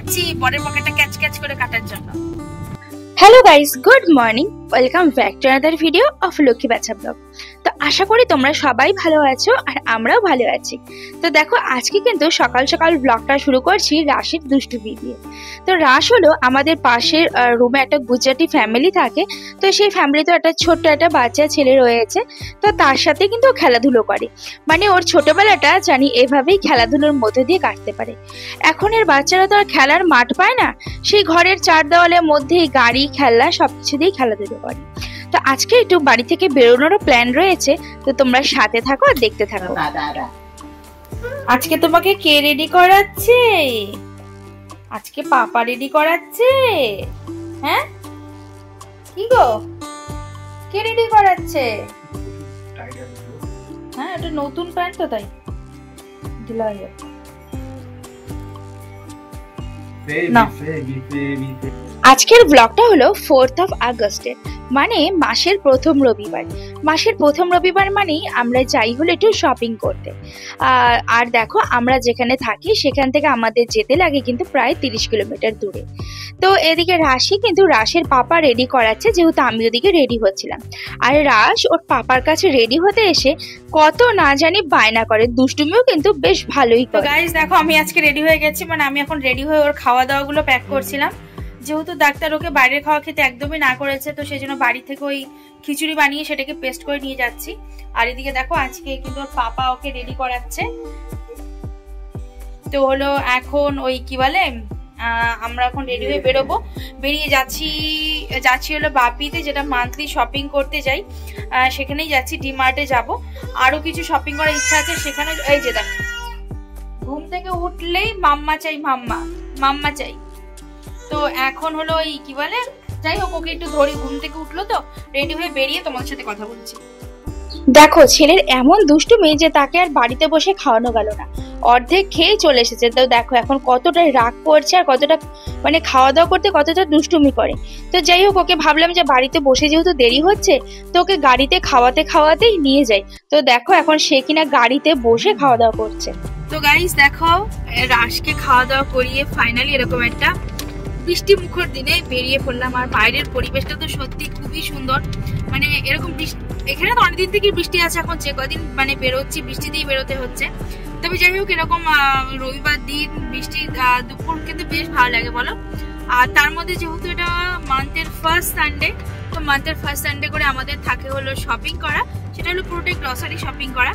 যাচ্ছি বরের পকেটটা ক্যাচ ক্যাচ করে কাটার জন্য। Hello guys, good morning, welcome back to another video of Lakshmi বাচ্চা ব্লগ। তো আশা করি তোমরা সবাই ভালো আছো আর আমরাও ভালো আছি। তো দেখো আজকে কিন্তু সকাল সকাল ব্লগটা শুরু করছি রাশির দুষ্টুমি দিয়ে। তো রাশ হলো আমাদের পাশের রুমে একটা গুজরাটি ফ্যামিলি থাকে। তো সেই ফ্যামিলিতে একটা ছোট্ট একটা বাচ্চা ছেলে রয়েছে। তো তার সাথে কিন্তু খেলাধুলো করে, মানে ওর ছোটবেলাটা জানি এভাবেই খেলাধুলোর মধ্যে দিয়ে কাটতে পারে। এখন এর বাচ্চারা তো আর খেলার মাঠ পায় না, সেই ঘরের চার দেওয়ালের মধ্যেই গাড়ি খেলনা সবকিছু দিয়েই খেলাধুলো করে। তো আজকে একটু বাড়ি থেকে বেরোনোরও প্ল্যান রয়েছে, তো তোমরা সাথে থাকো আর দেখতে থাকো। আজকে তোমাকে কে রেডি করাচ্ছে? আজকে পাপা রেডি করাচ্ছে? হ্যাঁ কি গো, কে রেডি করাচ্ছে? হ্যাঁ এটা নতুন প্যান্ট তো, তাই ঢিলা হয়ে যাবে না। আজকের ব্লগটা হলো 4th of August, মানে মাসের প্রথম রবিবার। মাসের প্রথম রবিবার মানেই আমরা যাই হলো একটু শপিং করতে। আর দেখো আমরা যেখানে থাকি সেখান থেকে আমাদের যেতে লাগে কিন্তু প্রায় 30 কিলোমিটার দূরে। তো এদিকে রাশি কিন্তু রাশের পাপা রেডি করাচ্ছে, যেহেতু আমি ওদিকে রেডি হচ্ছিলাম। আর রাশ ওর পাপার কাছে রেডি হতে এসে কত না জানি বায়না করে, দুষ্টুমিও কিন্তু বেশ ভালোই করে। গাইস দেখো আমি আজকে রেডি হয়ে গেছি, মানে আমি এখন রেডি হয়ে ওর খাওয়া দাওয়া গুলো প্যাক করছিলাম। যেহেতু ডাক্তার ওকে বাইরের খাওয়া খেতে একদমই না করেছে, তো সেই জন্য বাড়ি থেকে ওই খিচুড়ি বানিয়ে সেটাকে পেস্ট করে নিয়ে যাচ্ছি। আর এদিকে দেখো আজকে কিন্তু ওর পাপা ওকে রেডি করাচ্ছে। তো হলো এখন ওই কি বলে, আমরা এখন রেডি হয়ে বেরোবো। বেরিয়ে যাচ্ছি হলো বাপিতে, যেটা মান্থলি শপিং করতে যাই, সেখানেই যাচ্ছি। ডিমার্টে যাব, আরো কিছু শপিং করার ইচ্ছা আছে সেখানে। এই যে দেখো ঘুম থেকে উঠলেই মাম্মা চাই, মাম্মা চাই। তো এখন হলো ওই কি বলে, যাই হোক ওকে একটু ধরি, ঘুম থেকে উঠলো তো, রেডি হয়ে বেরিয়ে তোমাদের সাথে কথা বলছি। দেখো ছেলের এমন দুষ্টুমি যে তাকে আর বাড়িতে বসে খাওয়ানো গেল না, অর্ধেক খেয়ে চলে এসেছে। তো দেখো এখন কতটা রাগ করছে আর কতটা মানে খাওয়া দাওয়া করতে কতটা দুষ্টুমি করে। তো যাই হোক ওকে ভাবলাম যে বাড়িতে বসে যেহেতু দেরি হচ্ছে, তো ওকে গাড়িতে খাওয়াতেই নিয়ে যাই। তো দেখো এখন সে কিনা গাড়িতে বসে খাওয়া দাওয়া করছে। তো গাইস দেখো রাশকে খাওয়া দাওয়া করিয়ে ফাইনালি এরকম একটা বৃষ্টি মুখর দিনে বেরিয়ে পড়লাম। আর বাইরের পরিবেশটা তো সত্যি খুবই সুন্দর, মানে এরকম এখানে তো অনেকদিন থেকে বৃষ্টি আছে, এখন যে কদিন মানে বেরোচ্ছি বৃষ্টিতেই বেরোতে হচ্ছে। তবে যাই হোক এরকম রবিবার দিন বৃষ্টি দুপুর কিন্তু বেশ ভালো লাগে বলো। আর তার মধ্যে যেহেতু এটা মান্থের ফার্স্ট সানডে, তো মান্থের ফার্স্ট সানডে করে আমাদের থাকে হলো শপিং করা। সেটা হলো পুরোটাই গ্রসারি শপিং করা,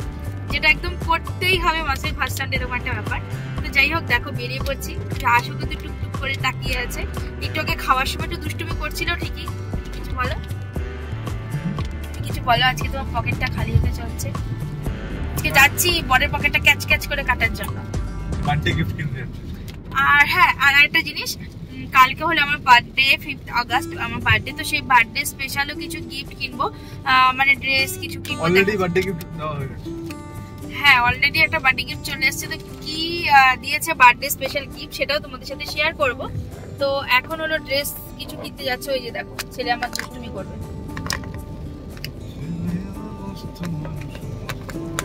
যেটা একদম করতেই হবে মাসের ফার্স্ট সানডে, এরকম একটা ব্যাপার। তো যাই হোক দেখো বেরিয়ে পড়ছি। রাশও কিন্তু টুকটুক করে তাকিয়ে আছে, একটু আগে খাওয়ার সময় একটু দুষ্টুমি করছিল ঠিকই। কিছু বলো, আজকে তোমার পকেটটা খালি হতে চলছে। আজকে যাচ্ছি বরের পকেটটা ক্যাচ ক্যাচ করে কাটার জন্য। আর হ্যাঁ আর একটা জিনিস, কালকে হলো আমার বার্থডে, 5th August আমার বার্থডে। তো সেই বার্থডে স্পেশালও কিছু গিফট কিনবো, মানে ড্রেস কিছু কিনবো। অলরেডি বার্থডে গিফট দেওয়া হয়ে গেছে। হ্যাঁ অলরেডি একটা বার্থডে গিফট চলে এসেছে। তো কি দিয়েছে বার্থডে স্পেশাল গিফট সেটাও তোমাদের সাথে শেয়ার করব। তো এখন হলো ড্রেস কিছু কিনতে যাচ্ছে। ওই যে দেখো ছেলে আমার দুষ্টুমি করবে,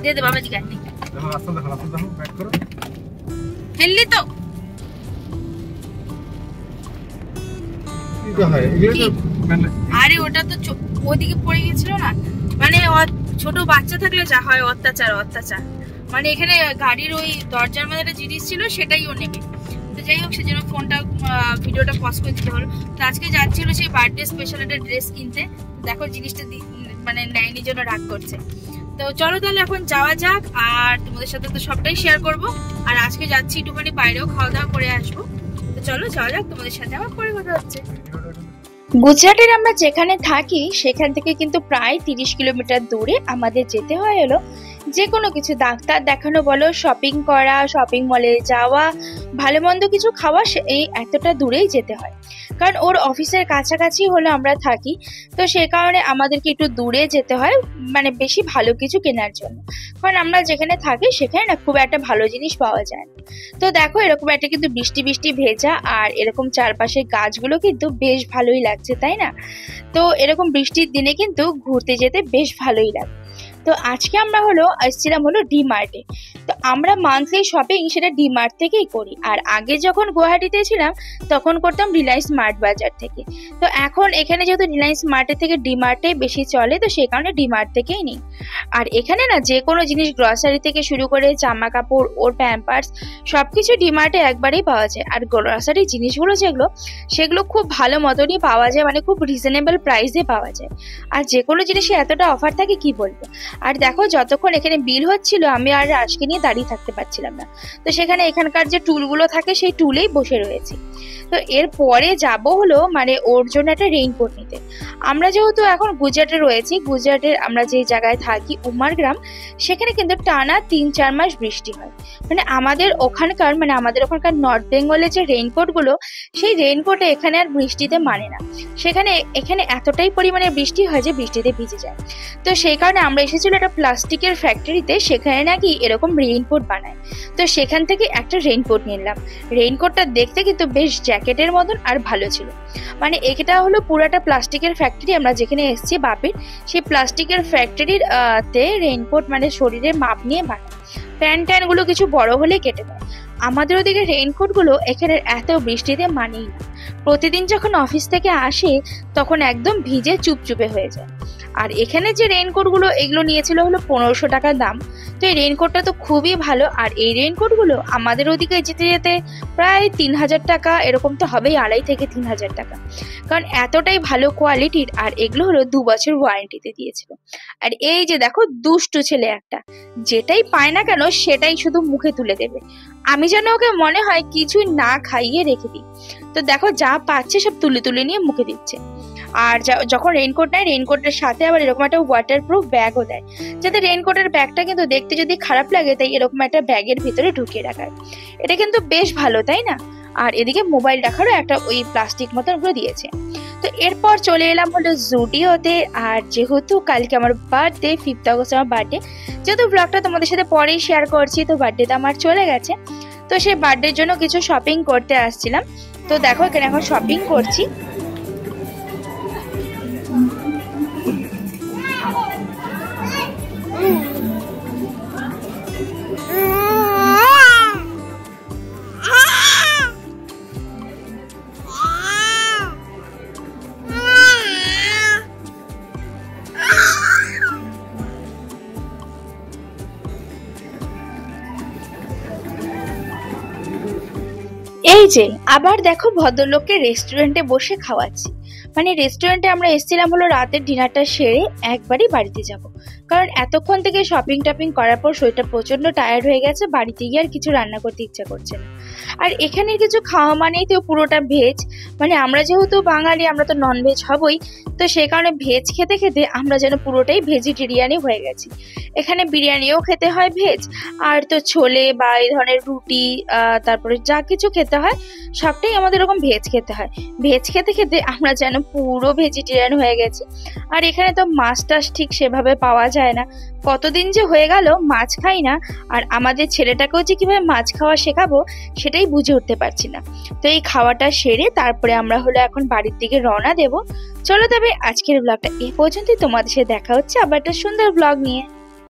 দিয়ে দে বাবাজি গাড়ি। দেখো রাস্তা দেখো ব্যাক করো, ফেললি তো কি হয় এগুলো? আরে ওটা তো ওদিকে পড়ে গেছিল না, মানে ছোট বাচ্চা থাকলে যা হয় অত্যাচার। মানে এখানে গাড়ির ওই দরজার মধ্যে একটা জিনিস ছিল, সেটাই ও নেবে। তো যাই হোক সেজন্য ভিডিওটা পজ করে দিতে হলো। তো আজকে যাচ্ছিল সেই বার্থডে স্পেশাল একটা ড্রেস কিনতে। দেখো জিনিসটা মানে নেয়নি জন্য রাগ করছে। তো চলো তাহলে এখন যাওয়া যাক, আর তোমাদের সাথে তো সবটাই শেয়ার করব। আর আজকে যাচ্ছি একটুখানি বাইরেও খাওয়া দাওয়া করে আসবো। তো চলো যাওয়া যাক, তোমাদের সাথে আমার পরে কথা হচ্ছে। গুজরাটের আমরা যেখানে থাকি সেখান থেকে কিন্তু প্রায় 30 কিলোমিটার দূরে আমাদের যেতে হয় হলো যে কোনো কিছু ডাক্তার দেখানো বলো, শপিং করা, শপিং মলে যাওয়া, ভালো মন্দ কিছু খাওয়া, এই এতটা দূরেই যেতে হয়। কারণ ওর অফিসের কাছাকাছি হলো আমরা থাকি, তো সে কারণে আমাদেরকে একটু দূরে যেতে হয়, মানে বেশি ভালো কিছু কেনার জন্য। কারণ আমরা যেখানে থাকি সেখানে না খুব একটা ভালো জিনিস পাওয়া যায় না। তো দেখো এরকম একটা কিন্তু বৃষ্টি ভেজা, আর এরকম চারপাশের গাছগুলো কিন্তু বেশ ভালোই লাগছে, তাই না? তো এরকম বৃষ্টির দিনে কিন্তু ঘুরতে যেতে বেশ ভালোই লাগে। তো আজকে আমরা এসেছিলাম ডি-মার্টে। তো আমরা মান্থলি শপিং সেটা ডি-মার্ট থেকেই করি, আর আগে যখন গুয়াহাটিতে ছিলাম তখন করতাম রিলায়েন্স স্মার্ট বাজার থেকে। তো এখন এখানে যেহেতু রিলায়েন্স স্মার্টের থেকে ডি-মার্টে বেশি চলে, তো সেই কারণে ডি-মার্ট থেকেই নিই। আর এখানে না যে কোনো জিনিস গ্রসারি থেকে শুরু করে জামা কাপড় ওর প্যাম্পার্স সবকিছু ডি-মার্টে একবারেই পাওয়া যায়। আর গ্রসারি জিনিসগুলো সেগুলো খুব ভালো মতনই পাওয়া যায়, মানে খুব রিজনেবল প্রাইসে পাওয়া যায়। আর যে কোনো জিনিসে এতটা অফার থাকে কি বলবো। আর দেখো যতক্ষণ এখানে বিল হচ্ছিল আমি আর আজকে নিয়ে দাঁড়িয়ে থাকতে পারছিলাম না, তো সেখানে এখানকার যে টুলগুলো থাকে সেই টুলেই বসে রয়েছি। তো এরপরে যাব মানে ওর জন্য একটা রেইনকোট নিতে। আমরা যেহেতু এখন গুজরাটে রয়েছি, গুজরাটের আমরা যে জায়গায় থাকি উমারগ্রাম, সেখানে কিন্তু টানা 3-4 মাস বৃষ্টি হয়। মানে আমাদের ওখানকার নর্থ বেঙ্গলের যে রেইনকোটগুলো, সেই রেইনকোটে এখানে আর বৃষ্টিতে মানে না। এখানে এতটাই পরিমাণে বৃষ্টি হয় যে বৃষ্টিতে ভিজে যায়। তো সেই কারণে আমরা এসেছিল একটা প্লাস্টিকের ফ্যাক্টরিতে, সেখানে নাকি এরকম রেইনকোট বানায়। তো সেখান থেকে একটা রেইনকোট নিলাম। রেইনকোটটা দেখতে কিন্তু বেশ জ্যাকেটের মতন আর ভালো ছিল। মানে এটা পুরাটা প্লাস্টিকের ফ্যাক্টরি, আমরা যেখানে এসেছি বাপির, সেই প্লাস্টিকের ফ্যাক্টরির তে রেইনকোট মানে শরীরের মাপ নিয়ে বানায়। প্যান্ট ট্যানগুলো কিছু বড় হলে কেটে দেয়। আমাদের ওদিকে রেইনকোটগুলো এখানে এত বৃষ্টিতে মানেই না। প্রতিদিন যখন অফিস থেকে আসে তখন একদম ভিজে চুপচুপে হয়ে যায়। আর এখানে যে রেইনকোটগুলো এগুলো নিয়েছিল 1500 টাকা দাম। তো এই রেইনকোটটা তো খুবই ভালো। আর এই রেইনকোটগুলো আমাদের ওদিকে যেতে যেতে প্রায় 3000 টাকা এরকম তো হবেই, 2500 থেকে 3000 টাকা, কারণ এতটাই ভালো কোয়ালিটির। আর এগুলো 2 বছর ওয়ারেন্টিতে দিয়েছিল। আর এই যে দেখো দুষ্টু ছেলে একটা, যেটাই পায় না কেন সেটাই শুধু মুখে তুলে দেবে। আমি যেন ওকে মনে হয় কিছুই না খাইয়ে রেখে দিই। তো দেখো যা পাচ্ছে সব তুলে তুলে নিয়ে মুখে দিচ্ছে। আর যখন রেইনকোট নেয়, রেইনকোটের সাথে আবার এরকম একটা ওয়াটারপ্রুফ ব্যাগও দেয়, যাতে রেইনকোটের ব্যাগটা কিন্তু দেখতে যদি খারাপ লাগে তাই এরকম একটা ব্যাগের ভিতরে ঢুকিয়ে রাখার। এটা কিন্তু বেশ ভালো, তাই না? আর এদিকে মোবাইল রাখারও একটা ওই প্লাস্টিক মতন করে দিয়েছে। তো এরপর চলে এলাম জুডিওতে। আর যেহেতু কালকে আমার বার্থডে, 5th অগস্ট আমার বার্থডে, যেহেতু ব্লগটা তোমাদের সাথে পরেই শেয়ার করছি, তো বার্থডেটা আমার চলে গেছে। তো সেই বার্থডের জন্য কিছু শপিং করতে আসছিলাম। তো দেখো এখানে এখন শপিং করছি। এই যে আবার দেখো ভদ্রলোককে রেস্টুরেন্টে বসে খাওয়াচ্ছি। মানে রেস্টুরেন্টে আমরা এসেছিলাম রাতের ডিনারটা সেরে একবারই বাড়িতে যাব, কারণ এতক্ষণ থেকে শপিং টপিং করার পর শরীরটা প্রচন্ড টায়ার্ড হয়ে গেছে, বাড়িতে গিয়ে আর কিছু রান্না করতে ইচ্ছা করছে না। আর এখানের কিছু খাওয়া মানেই তো পুরোটা ভেজ। মানে আমরা যেহেতু বাঙালি, আমরা তো নন ভেজ হবই, তো সেই কারণে ভেজ খেতে খেতে আমরা যেন পুরোটাই ভেজিটেরিয়ানই হয়ে গেছি। এখানে বিরিয়ানিও খেতে হয় ভেজ, আর তো ছোলে বা এই ধরনের রুটি, তারপরে যা কিছু খেতে হয় সবটাই আমাদের এরকম ভেজ খেতে হয়। ভেজ খেতে খেতে আমরা যেন পুরো ভেজিটেরিয়ান হয়ে গেছি। আর এখানে তো মাছ টাছ ঠিক সেভাবে পাওয়া যায় না। কতদিন যে হয়ে গেল মাছ খাই না। আর আমাদের ছেলেটাকেও যে কিভাবে মাছ খাওয়া শেখাবো সেটাই বুঝে উঠতে পারছি না। তো এই খাওয়াটা সেরে তারপরে আমরা এখন বাড়ির দিকে রওনা দেব। চলো তবে আজকের ব্লগটা এই পর্যন্তই। তোমাদের সাথে দেখা হচ্ছে আবার একটা সুন্দর ব্লগ নিয়ে।